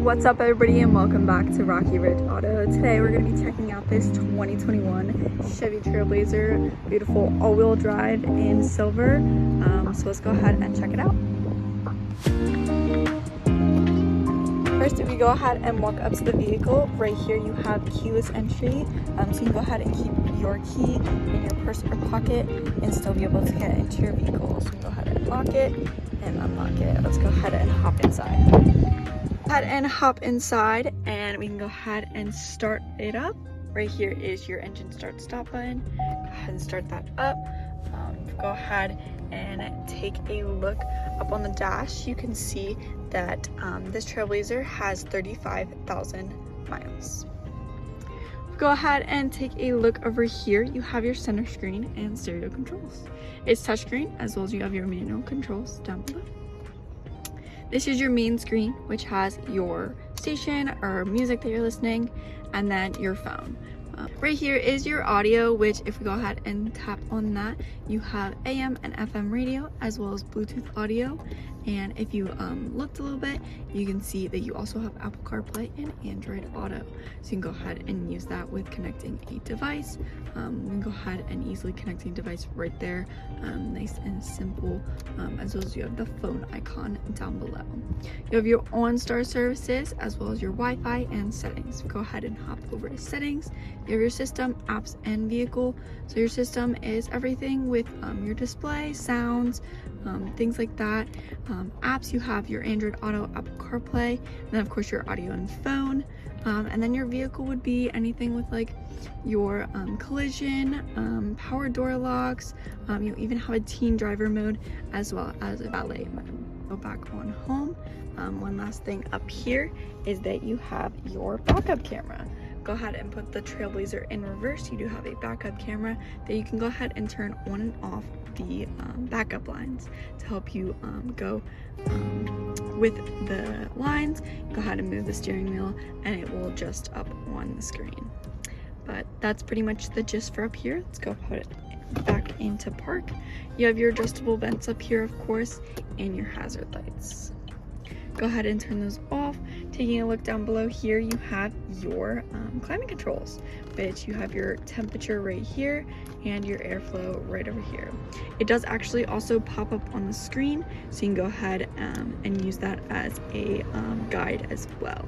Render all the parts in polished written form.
What's up everybody and welcome back to Rocky Ridge Auto. Today we're going to be checking out this 2021 Chevy Trailblazer, beautiful all-wheel drive in silver. So let's go ahead and check it out. First, if you go ahead and walk up to the vehicle, right here you have keyless entry. So you can go ahead and keep your key in your purse or pocket and still be able to get into your vehicle. So you can go ahead and lock it and unlock it. Let's go ahead and hop inside. And we can go ahead and start it up. Right here is your engine start stop button. Go ahead and start that up. Go ahead and take a look up on the dash. You can see that this Trailblazer has 35,000 miles. Go ahead and take a look over here. You have your center screen and stereo controls. It's touchscreen, as well as you have your manual controls down below. This is your main screen, which has your station or music that you're listening, and then your phone. Right here is your audio, which if we go ahead and tap on that, you have AM and FM radio, as well as Bluetooth audio. And if you looked a little bit, you can see that you also have Apple CarPlay and Android Auto. So you can go ahead and use that with connecting a device. We can go ahead and easily connect a device right there, nice and simple, as well as you have the phone icon down below. You have your OnStar services, as well as your Wi-Fi and settings. Go ahead and hop over to settings. You have your system, apps, and vehicle. So your system is everything with your display, sounds, things like that. Apps, you have your Android Auto, Apple CarPlay, and then of course your audio and phone. And then your vehicle would be anything with like your collision, power door locks. You even have a teen driver mode, as well as a valet mode. Go back on home. One last thing up here is that you have your backup camera. Go ahead and put the Trailblazer in reverse. You do have a backup camera that you can go ahead and turn on and off the backup lines to help you go with the lines. Go ahead and move the steering wheel and it will adjust up on the screen. But that's pretty much the gist for up here. Let's go put it back into park. You have your adjustable vents up here, of course, and your hazard lights. Go ahead and turn those off. Taking a look down below here, you have your climate controls, which you have your temperature right here and your airflow right over here. It does actually also pop up on the screen, so you can go ahead and use that as a guide as well.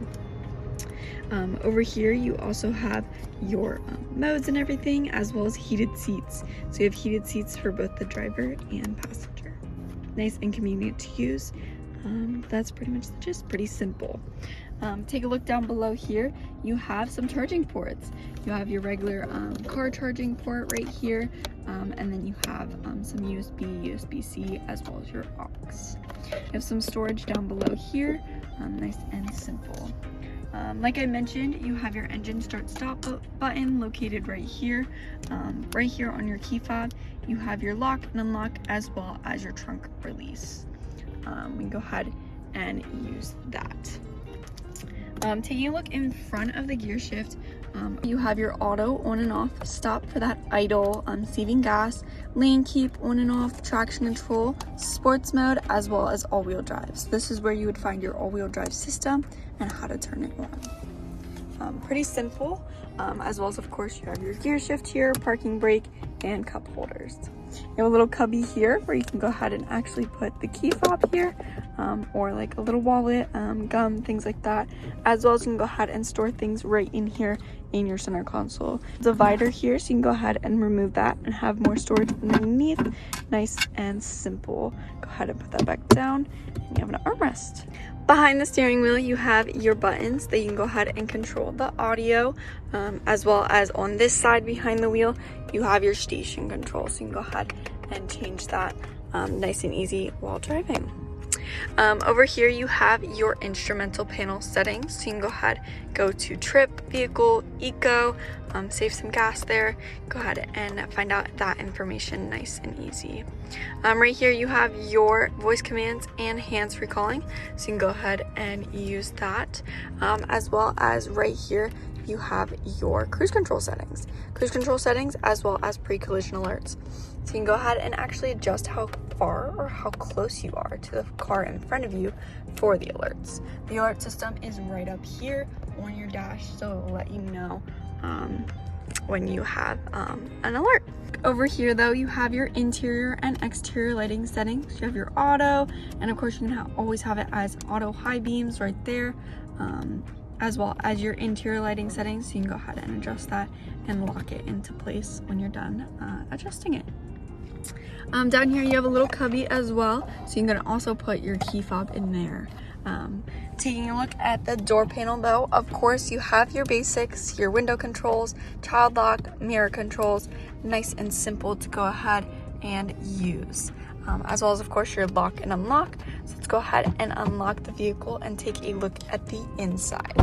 Over here you also have your modes and everything, as well as heated seats. So you have heated seats for both the driver and passenger. Nice and convenient to use. That's pretty much the gist, pretty simple. Take a look down below here. You have some charging ports. You have your regular car charging port right here, and then you have some USB, USB-C, as well as your aux. You have some storage down below here, nice and simple. Like I mentioned, you have your engine start stop button located right here. Right here on your key fob, you have your lock and unlock, as well as your trunk release. We can go ahead and use that. Taking a look in front of the gear shift, you have your auto on and off, stop for that idle, saving gas, lane keep on and off, traction control, sports mode, as well as all-wheel drive. So this is where you would find your all-wheel drive system and how to turn it on. Pretty simple, as well as of course you have your gear shift here, parking brake, and cup holders. You have a little cubby here where you can go ahead and actually put the key fob here, or like a little wallet, gum, things like that, as well as you can go ahead and store things right in here in your center console. Divider here, so you can go ahead and remove that and have more storage underneath. Nice and simple. Go ahead and put that back down, and you have an armrest. Behind the steering wheel, you have your buttons that you can go ahead and control the audio, as well as on this side behind the wheel, you have your station control. So you can go ahead and change that nice and easy while driving. Over here, you have your instrumental panel settings. So you can go ahead, go to trip, vehicle, eco, save some gas there. Go ahead and find out that information nice and easy. Right here, you have your voice commands and hands-free calling. So you can go ahead and use that, as well as right here, you have your cruise control settings, as well as pre-collision alerts. So you can go ahead and actually adjust how far or how close you are to the car in front of you for the alerts. The alert system is right up here on your dash, so it will let you know when you have an alert. Over here though, you have your interior and exterior lighting settings. You have your auto, and of course you can always have it as auto high beams right there, as well as your interior lighting settings. So you can go ahead and adjust that and lock it into place when you're done adjusting it. Down here you have a little cubby as well, so you can also put your key fob in there. Taking a look at the door panel though, of course you have your basics, your window controls, child lock, mirror controls, nice and simple to go ahead and use. As well as of course your lock and unlock. So let's go ahead and unlock the vehicle and take a look at the inside.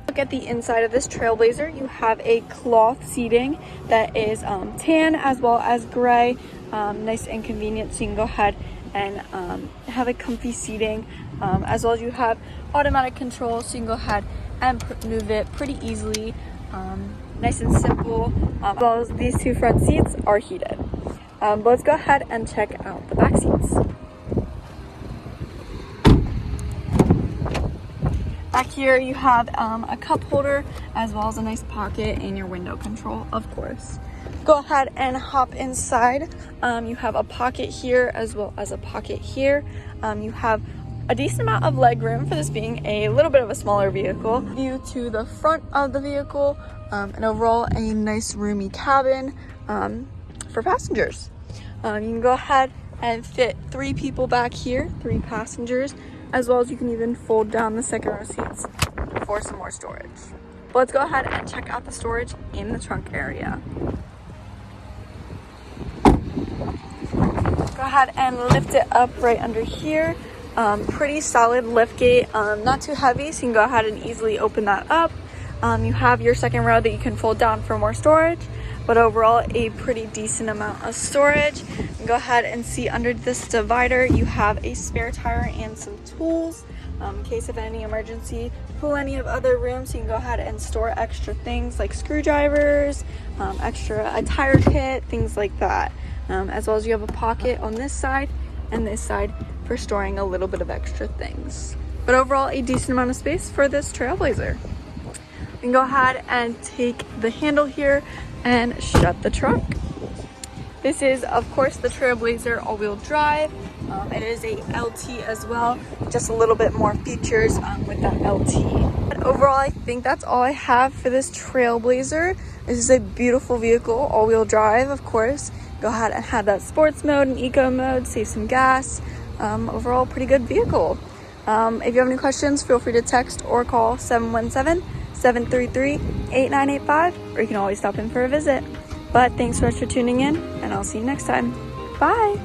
Look at the inside of this Trailblazer. You have a cloth seating that is tan as well as gray, nice and convenient, so you can go ahead and have a comfy seating, as well as you have automatic control, so you can go ahead and move it pretty easily, nice and simple, as well as these two front seats are heated. But let's go ahead and check out the back seats. Back here you have a cup holder as well as a nice pocket and your window control, of course. Go ahead and hop inside. You have a pocket here as well as a pocket here. You have a decent amount of leg room for this being a little bit of a smaller vehicle. View to the front of the vehicle, and overall a nice roomy cabin for passengers. You can go ahead and fit 3 people back here, 3 passengers, as well as you can even fold down the second row seats for some more storage. But let's go ahead and check out the storage in the trunk area. Go ahead and lift it up right under here. Pretty solid lift gate, not too heavy, so you can go ahead and easily open that up. You have your second row that you can fold down for more storage, but overall a pretty decent amount of storage. You can go ahead and see under this divider you have a spare tire and some tools in case of any emergency. Plenty of other rooms, so you can go ahead and store extra things like screwdrivers, a tire kit, things like that. As well as you have a pocket on this side and this side for storing a little bit of extra things. But overall a decent amount of space for this Trailblazer. You can go ahead and take the handle here and shut the trunk. This is of course the Trailblazer all-wheel drive. It is a LT as well, just a little bit more features with that LT. But overall I think that's all I have for this Trailblazer. This is a beautiful vehicle, all-wheel drive of course. Go ahead and have that sports mode and eco mode, save some gas. Overall pretty good vehicle. If you have any questions, feel free to text or call 717-733-8985, or you can always stop in for a visit. But thanks so much for tuning in, and I'll see you next time. Bye!